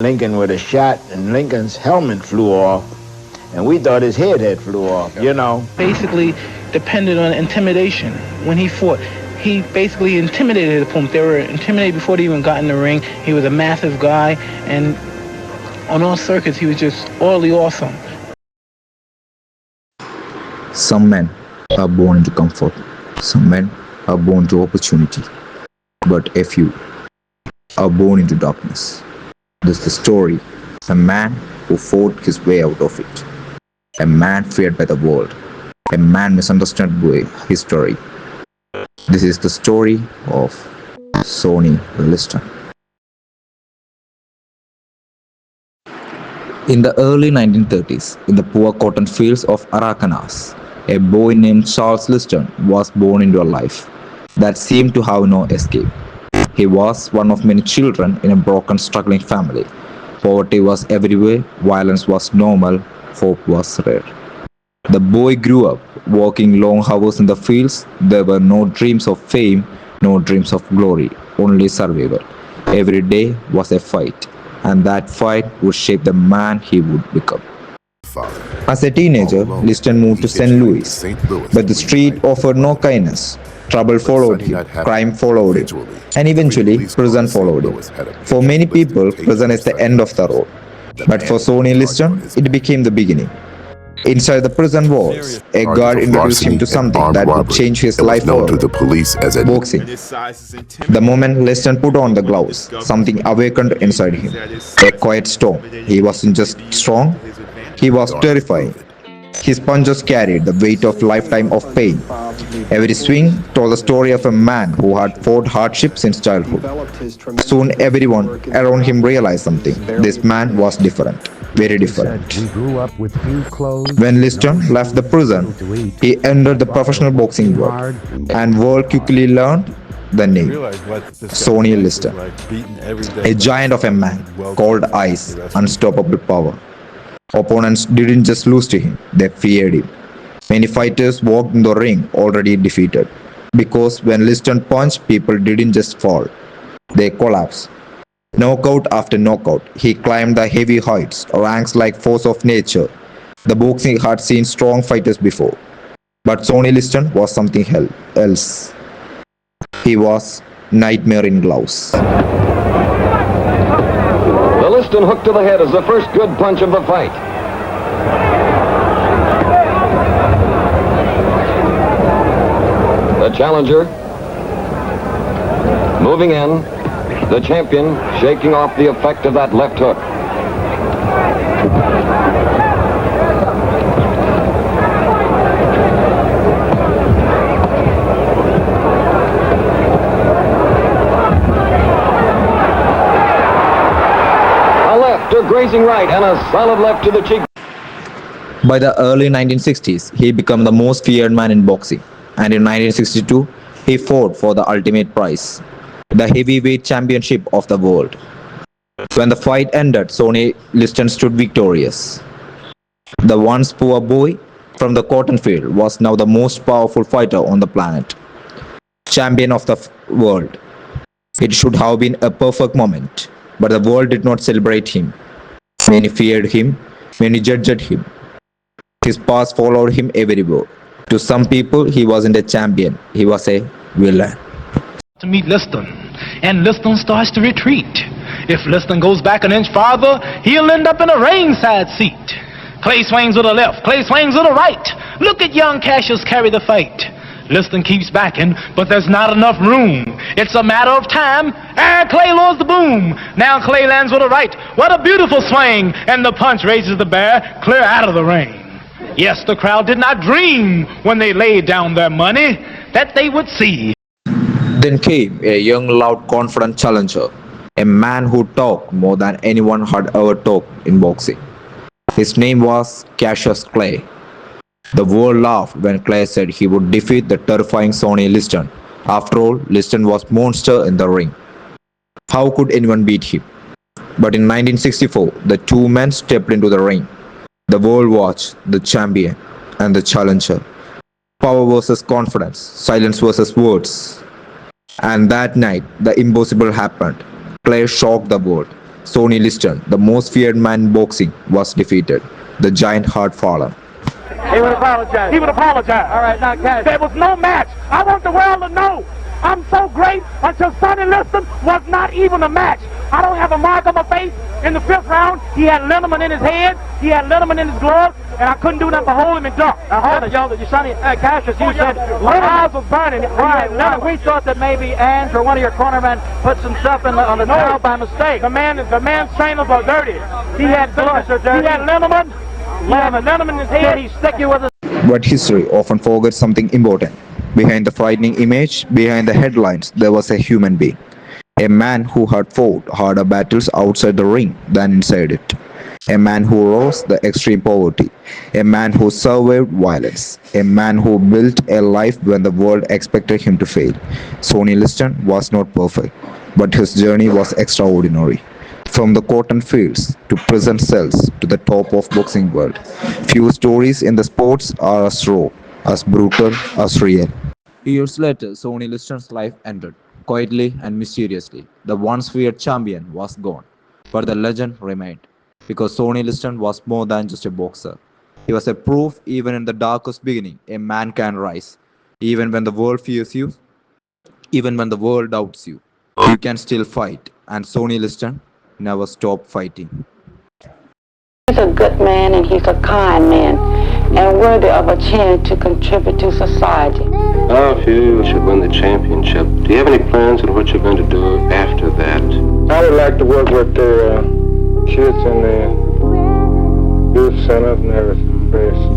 Lincoln with a shot, and Lincoln's helmet flew off, and we thought his head had flew off. Basically depended on intimidation. When he fought, he basically intimidated the opponent. They were intimidated before they even got in the ring. He was a massive guy, and on all circuits, he was just utterly awesome. Some men are born into comfort. Some men are born to opportunity. But a few are born into darkness. This is the story of a man who fought his way out of it. A man feared by the world. A man misunderstood by history. This is the story of Sonny Liston. In the early 1930s, in the poor cotton fields of Arkansas, a boy named Charles Liston was born into a life that seemed to have no escape. He was one of many children in a broken, struggling family. Poverty was everywhere, violence was normal, hope was rare. The boy grew up working long hours in the fields. There were no dreams of fame, no dreams of glory, only survival. Every day was a fight, and that fight would shape the man he would become. As a teenager, Liston moved to St. Louis, but the street offered no kindness. Trouble followed him, crime followed him, and eventually prison followed him. For many people, prison is the end of the road. But for Sonny Liston, it became the beginning. Inside the prison walls, a guard introduced him to something that would change his life forever. Boxing. The moment Liston put on the gloves, something awakened inside him. A quiet storm. He wasn't just strong, he was terrifying. His punches carried the weight of a lifetime of pain. Every swing told the story of a man who had fought hardship since childhood. Soon everyone around him realized something. This man was different, very different. When Liston left the prison, he entered the professional boxing world, and world quickly learned the name, Sonny Liston. A giant of a man, called Ice, unstoppable power. Opponents didn't just lose to him, they feared him. Many fighters walked in the ring already defeated, because when Liston punched, people didn't just fall, they collapsed. Knockout after knockout, he climbed the heavy heights, ranks like force of nature. The boxing had seen strong fighters before, but Sonny Liston was something else. He was nightmare in gloves. The Liston hook to the head is the first good punch of the fight. The challenger moving in, the champion shaking off the effect of that left hook. Grazing right and a solid left to the cheek. By the early 1960s, he became the most feared man in boxing, and in 1962, he fought for the ultimate prize, the heavyweight championship of the world. When the fight ended, Sonny Liston stood victorious. The once poor boy from the cotton field was now the most powerful fighter on the planet, champion of the world. It should have been a perfect moment, but the world did not celebrate him. Many feared him, many judged him. His past followed him everywhere. To some people, he wasn't a champion, he was a villain. To meet Liston, and Liston starts to retreat. If Liston goes back an inch farther, he'll end up in a ringside seat. Clay swings with a left, Clay swings with a right. Look at young Cassius carry the fight. Liston keeps backing, but there's not enough room. It's a matter of time, and Clay lures the boom. Now Clay lands with a right. What a beautiful swing, and the punch raises the bear clear out of the ring. Yes, the crowd did not dream when they laid down their money that they would see. Then came a young, loud, confident challenger, a man who talked more than anyone had ever talked in boxing. His name was Cassius Clay. The world laughed when Clay said he would defeat the terrifying Sonny Liston. After all, Liston was monster in the ring. How could anyone beat him? But in 1964, the two men stepped into the ring. The world watched the champion and the challenger. Power versus confidence, silence versus words. And that night, the impossible happened. Clay shocked the world. Sonny Liston, the most feared man in boxing, was defeated. The giant had fallen. He would apologize. He would apologize. All right, now, Cash. There was no match. I want the world to know I'm so great until Sonny Liston was not even a match. I don't have a mark on my face. In the 5th round, he had liniment in his head, he had liniment in his glove, and I couldn't do nothing but hold him and duck. Now hold it, y'all. Sonny, Cassius, you said my eyes was burning. Right. We thought that maybe Ange or one of your cornermen put some stuff on the towel by mistake. The man's trainers are dirty. He had blood. He had liniment. He had liniment in his head. He stick you with it. But history often forgets something important. Behind the frightening image, behind the headlines, there was a human being. A man who had fought harder battles outside the ring than inside it. A man who rose the extreme poverty. A man who survived violence. A man who built a life when the world expected him to fail. Sonny Liston was not perfect, but his journey was extraordinary. From the cotton fields to prison cells to the top of boxing world, few stories in the sports are as raw, as brutal, as real. Years later, Sonny Liston's life ended. Quietly and mysteriously, the once feared champion was gone, but the legend remained. Because Sonny Liston was more than just a boxer. He was a proof even in the darkest beginning, a man can rise. Even when the world fears you, even when the world doubts you, you can still fight. And Sonny Liston never stopped fighting. He's a good man and he's a kind man and worthy of a chance to contribute to society. I feel you should win the championship. Do you have any plans on what you're going to do after that? I would like to work with the kids in the youth centers and everything.